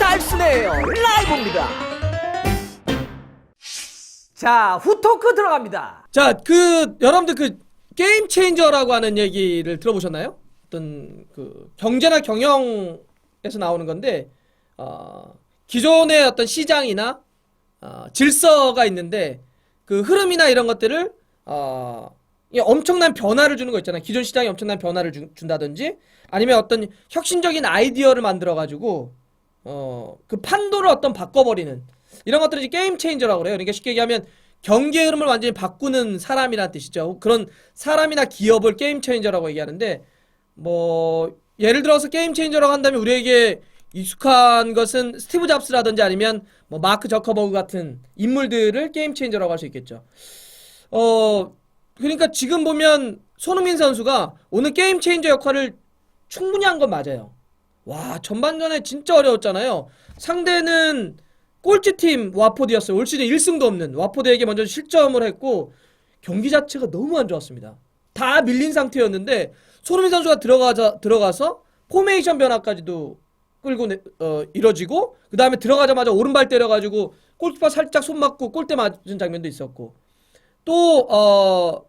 달순의 라이브입니다. 자, 후토크 들어갑니다. 자, 여러분들 게임 체인저라고 하는 얘기를 들어보셨나요? 어떤 경제나 경영에서 나오는 건데, 기존의 어떤 시장이나 질서가 있는데 그 흐름이나 이런 것들을 엄청난 변화를 주는 거 있잖아요. 기존 시장에 엄청난 변화를 준다든지, 아니면 어떤 혁신적인 아이디어를 만들어 가지고 그 판도를 어떤 바꿔버리는 이런 것들을 이제 게임 체인저라고 그래요. 그러니까 쉽게 얘기하면 경기의 흐름을 완전히 바꾸는 사람이라는 뜻이죠. 그런 사람이나 기업을 게임 체인저라고 얘기하는데, 뭐 예를 들어서 게임 체인저라고 한다면 우리에게 익숙한 것은 스티브 잡스라든지 아니면 뭐 마크 저커버그 같은 인물들을 게임 체인저라고 할 수 있겠죠. 그러니까 지금 보면 손흥민 선수가 오늘 게임 체인저 역할을 충분히 한 건 맞아요. 와, 전반전에 진짜 어려웠잖아요. 상대는 꼴찌팀 와포드였어요. 올 시즌 1승도 없는 와포드에게 먼저 실점을 했고, 경기 자체가 너무 안 좋았습니다. 다 밀린 상태였는데 손흥민 선수가 들어가서 포메이션 변화까지도 끌고 이뤄지고, 그 다음에 들어가자마자 오른발 때려가지고 골키퍼 살짝 손 맞고 골대 맞은 장면도 있었고, 또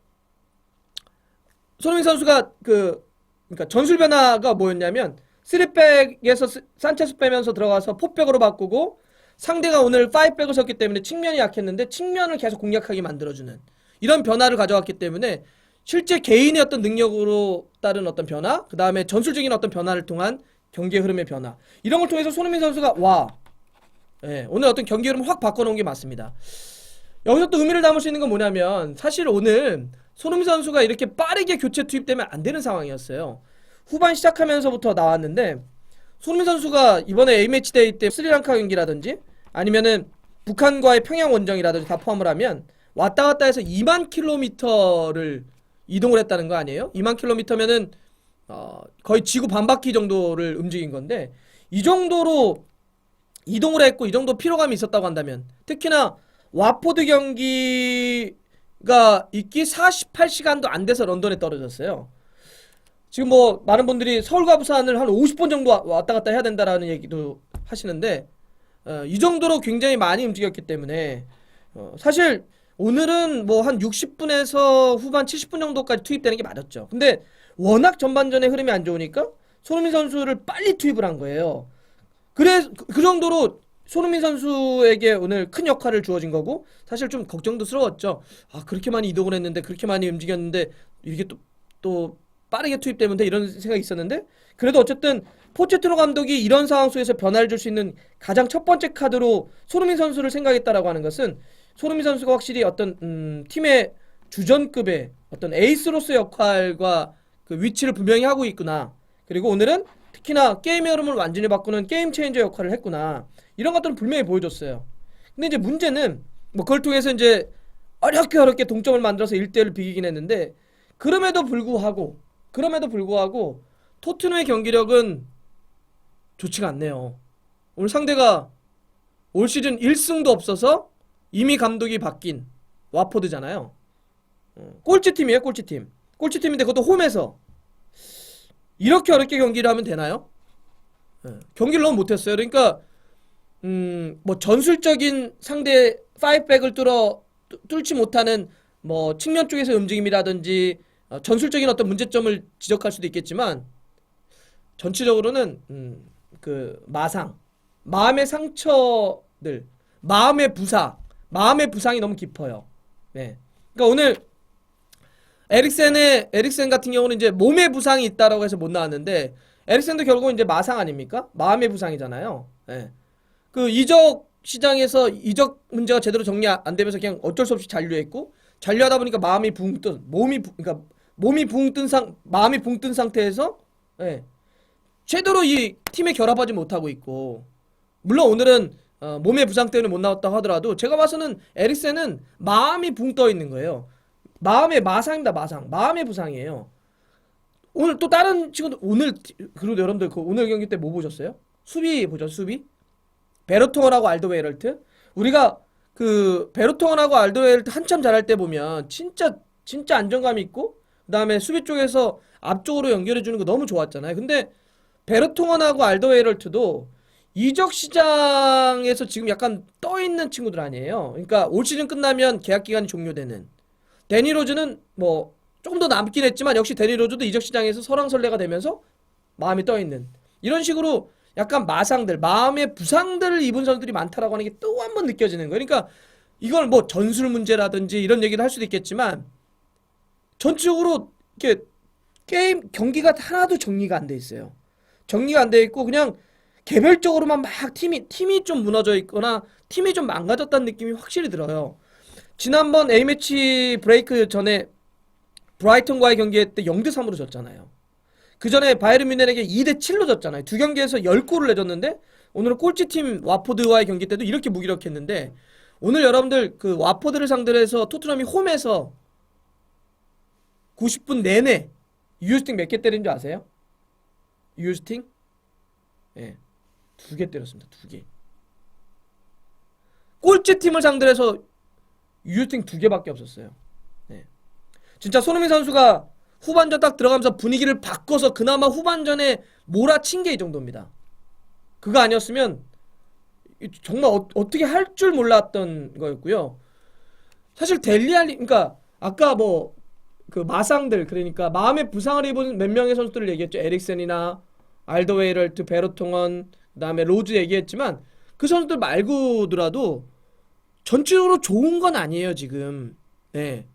손흥민 선수가 그러니까 전술 변화가 뭐였냐면 3백에서 산체스 빼면서 들어가서 4백으로 바꾸고, 상대가 오늘 5백을 섰기 때문에 측면이 약했는데 측면을 계속 공략하게 만들어주는 이런 변화를 가져왔기 때문에 실제 개인의 어떤 능력으로 따른 어떤 변화, 그 다음에 전술적인 어떤 변화를 통한 경기의 흐름의 변화, 이런 걸 통해서 손흥민 선수가 오늘 어떤 경기 흐름을 확 바꿔놓은 게 맞습니다. 여기서 또 의미를 담을 수 있는 건 뭐냐면, 사실 오늘 손흥민 선수가 이렇게 빠르게 교체 투입되면 안 되는 상황이었어요. 후반 시작하면서부터 나왔는데, 손흥민 선수가 이번에 A매치데이 때 스리랑카 경기라든지 아니면은 북한과의 평양 원정이라든지 다 포함을 하면 왔다 갔다 해서 2만 킬로미터를 이동을 했다는 거 아니에요? 2만 킬로미터면은 거의 지구 반바퀴 정도를 움직인 건데, 이 정도로 이동을 했고 이 정도 피로감이 있었다고 한다면, 특히나 와포드 경기가 있기 48시간도 안 돼서 런던에 떨어졌어요. 지금 뭐 많은 분들이 서울과 부산을 한 50번 정도 왔다 갔다 해야 된다라는 얘기도 하시는데, 이 정도로 굉장히 많이 움직였기 때문에 사실 오늘은 뭐 한 60분에서 후반 70분 정도까지 투입되는 게 맞았죠. 근데 워낙 전반전의 흐름이 안 좋으니까 손흥민 선수를 빨리 투입을 한 거예요. 그 정도로 손흥민 선수에게 오늘 큰 역할을 주어진 거고, 사실 좀 걱정도스러웠죠. 그렇게 많이 이동을 했는데, 그렇게 많이 움직였는데 이게 또 빠르게 투입되면 돼, 이런 생각이 있었는데, 그래도 어쨌든 포체티노 감독이 이런 상황 속에서 변화를 줄 수 있는 가장 첫 번째 카드로 손흥민 선수를 생각했다라고 하는 것은, 손흥민 선수가 확실히 어떤 팀의 주전급의 어떤 에이스로서의 역할과 그 위치를 분명히 하고 있구나, 그리고 오늘은 특히나 게임의 흐름을 완전히 바꾸는 게임 체인저 역할을 했구나, 이런 것들은 분명히 보여줬어요. 근데 이제 문제는 뭐 그걸 통해서 이제 어렵게 동점을 만들어서 1대1을 비기긴 했는데, 그럼에도 불구하고 토트넘의 경기력은 좋지가 않네요. 오늘 상대가 올 시즌 1승도 없어서 이미 감독이 바뀐 와포드잖아요. 꼴찌팀이에요, 꼴찌팀. 꼴찌팀인데 그것도 홈에서 이렇게 어렵게 경기를 하면 되나요? 경기를 너무 못했어요. 그러니까 뭐 전술적인 상대 5백을 뚫지 못하는 뭐 측면 쪽에서 움직임이라든지 전술적인 어떤 문제점을 지적할 수도 있겠지만, 전체적으로는 마음의 상처들, 마음의 부상이 너무 깊어요. 네. 그러니까 오늘 에릭센 같은 경우는 이제 몸의 부상이 있다라고 해서 못 나왔는데, 에릭센도 결국은 이제 마상 아닙니까? 마음의 부상이잖아요. 네. 그 이적 시장에서 이적 문제가 제대로 정리 안 되면서 그냥 어쩔 수 없이 잔류했고, 잔류하다 보니까 마음이 붕 뜬 상태에서 제대로 이 팀에 결합하지 못하고 있고, 물론 오늘은 몸의 부상 때문에 못 나왔다고 하더라도 제가 봐서는 에릭센은 마음이 붕 떠 있는 거예요. 마음의 마상입니다. 마음의 부상이에요. 오늘 또 다른 친구들, 그리고 여러분들 오늘 경기 때 뭐 보셨어요? 수비 보죠, 수비. 베르통원하고 알더웨이럴트. 우리가 베르통원하고 알더웨이럴트 한참 잘할 때 보면 진짜 안정감이 있고, 그 다음에 수비 쪽에서 앞쪽으로 연결해주는 거 너무 좋았잖아요. 근데 베르통원하고 알더웨이럴트도 이적 시장에서 지금 약간 떠 있는 친구들 아니에요. 그러니까 올 시즌 끝나면 계약 기간이 종료되는. 데니 로즈는 뭐 조금 더 남긴 했지만 역시 데니 로즈도 이적 시장에서 설왕설래가 되면서 마음이 떠 있는. 이런 식으로 약간 마상들, 마음의 부상들을 입은 선수들이 많다라고 하는 게 또 한 번 느껴지는 거예요. 그러니까 이걸 뭐 전술 문제라든지 이런 얘기를 할 수도 있겠지만 전적으로 이렇게 게임 경기가 하나도 정리가 안 돼 있어요. 정리가 안 돼 있고 그냥 개별적으로만 막 팀이 좀 무너져 있거나 팀이 좀 망가졌다는 느낌이 확실히 들어요. 지난번 A매치 브레이크 전에 브라이턴과의 경기에 때 0대3으로 졌잖아요. 그 전에 바이에른 뮌헨에게 2대7로 졌잖아요. 두 경기에서 10골을 내줬는데 오늘은 꼴찌팀 와포드와의 경기 때도 이렇게 무기력했는데 오늘 여러분들 그 와포드를 상대로 해서 토트넘이 홈에서 90분 내내 유효스팅 몇 개 때린 줄 아세요? 유효스팅? 예. 2개 때렸습니다. 2개. 꼴찌팀을 상대로 해서 유효스팅 2개밖에 없었어요. 예. 진짜 손흥민 선수가 후반전 딱 들어가면서 분위기를 바꿔서 그나마 후반전에 몰아친 게 이 정도입니다. 그거 아니었으면 정말 어떻게 할 줄 몰랐던 거였고요. 사실 델리알리 그러니까 아까 뭐 그 마상들 그러니까 마음의 부상을 입은 몇 명의 선수들을 얘기했죠. 에릭센이나 알더웨이럴트, 베르통원, 그다음에 로즈 얘기했지만 그 선수들 말고더라도 전체적으로 좋은 건 아니에요 지금. 네.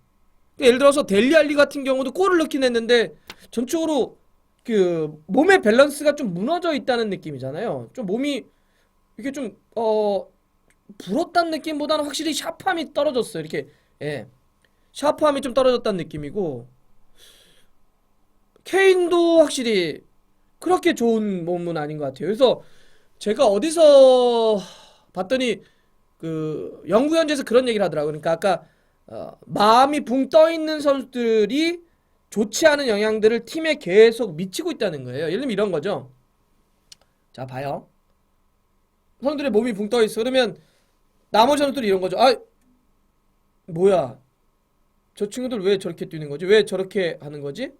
예를 들어서 델리알리 같은 경우도 골을 넣긴 했는데 전적으로 그 몸의 밸런스가 좀 무너져 있다는 느낌이잖아요. 좀 몸이 이렇게 좀 불었다는 느낌보다는 확실히 샤프함이 떨어졌어요. 이렇게 예. 샤프함이 좀 떨어졌다는 느낌이고 케인도 확실히 그렇게 좋은 몸은 아닌 것 같아요. 그래서 제가 어디서 봤더니 그 영구 현지에서 그런 얘기를 하더라고요. 그러니까 아까 마음이 붕 떠 있는 선수들이 좋지 않은 영향들을 팀에 계속 미치고 있다는 거예요. 예를 들면 이런 거죠. 자, 봐요. 선수들의 몸이 붕 떠 있어. 그러면 나머지 선수들이 이런 거죠. 아, 뭐야? 저 친구들 왜 저렇게 뛰는 거지? 왜 저렇게 하는 거지?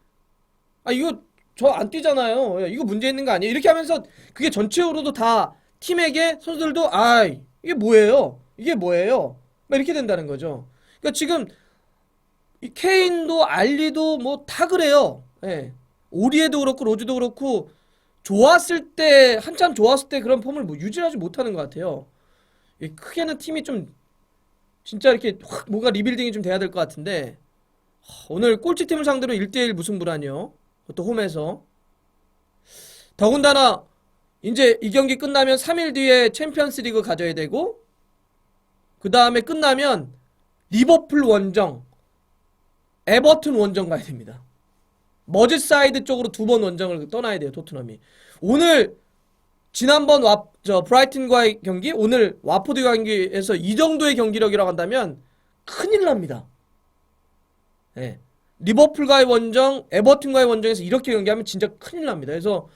아, 이거 저 안 뛰잖아요. 야, 이거 문제 있는 거 아니에요? 이렇게 하면서 그게 전체적으로도 다 팀에게 선수들도 아, 이게 뭐예요? 이게 뭐예요? 막 이렇게 된다는 거죠. 그러니까 지금 이 케인도 알리도 뭐 다 그래요. 예. 오리에도 그렇고 로즈도 그렇고 좋았을 때 한참 좋았을 때 그런 폼을 뭐 유지하지 못하는 것 같아요. 크게는 팀이 좀 진짜 이렇게 확 뭔가 리빌딩이 좀 돼야 될 것 같은데 오늘 꼴찌팀을 상대로 1대1 무승부라뇨. 그것도 홈에서. 더군다나 이제 이 경기 끝나면 3일 뒤에 챔피언스 리그 가져야 되고 그 다음에 끝나면 리버풀 원정 에버튼 원정 가야 됩니다. 머지사이드 쪽으로 2번 원정을 떠나야 돼요. 토트넘이. 오늘 지난번 브라이튼과의 경기 오늘 와포드 경기에서 이 정도의 경기력이라고 한다면 큰일 납니다. 네. 리버풀과의 원정 에버튼과의 원정에서 이렇게 경기하면 진짜 큰일 납니다. 그래서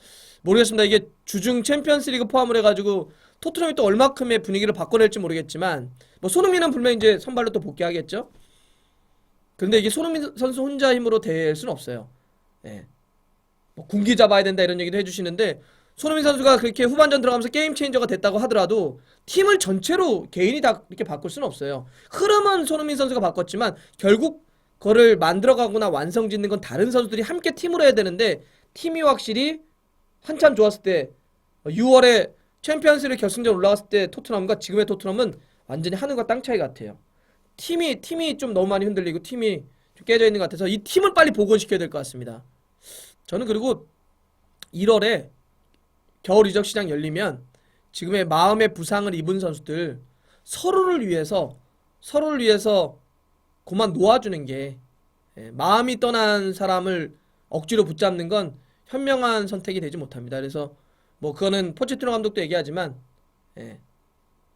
모르겠습니다. 이게 주중 챔피언스리그 포함을 해가지고 토트넘이 또 얼마큼의 분위기를 바꿔낼지 모르겠지만 뭐 손흥민은 분명 이제 선발로 또 복귀하겠죠. 그런데 이게 손흥민 선수 혼자 힘으로 될 수는 없어요. 예. 뭐 군기 잡아야 된다 이런 얘기도 해주시는데 손흥민 선수가 그렇게 후반전 들어가면서 게임 체인저가 됐다고 하더라도 팀을 전체로 개인이 다 이렇게 바꿀 수는 없어요. 흐름은 손흥민 선수가 바꿨지만 결국 그거를 만들어가거나 완성짓는 건 다른 선수들이 함께 팀으로 해야 되는데 팀이 확실히 한참 좋았을 때 6월에 챔피언스리그 결승전 올라갔을 때 토트넘과 지금의 토트넘은 완전히 하늘과 땅 차이 같아요. 팀이 좀 너무 많이 흔들리고 팀이 좀 깨져 있는 것 같아서 이 팀을 빨리 복원시켜야 될 것 같습니다. 저는 그리고 1월에 겨울 이적 시장 열리면 지금의 마음의 부상을 입은 선수들 서로를 위해서 그만 놓아주는 게 마음이 떠난 사람을 억지로 붙잡는 건 현명한 선택이 되지 못합니다. 그래서 뭐 그거는 포체티노 감독도 얘기하지만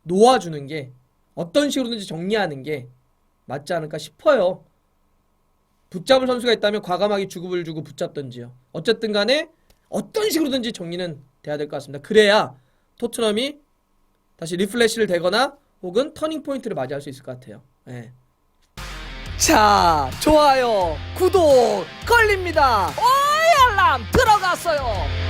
놓아주는 게 어떤 식으로든지 정리하는 게 맞지 않을까 싶어요. 붙잡을 선수가 있다면 과감하게 주급을 주고 붙잡던지요. 어쨌든 간에 어떤 식으로든지 정리는 돼야 될 것 같습니다. 그래야 토트넘이 다시 리플래시를 되거나 혹은 터닝 포인트를 맞이할 수 있을 것 같아요. 예. 자, 좋아요, 구독 걸립니다. 오이 알람 들어갔어요.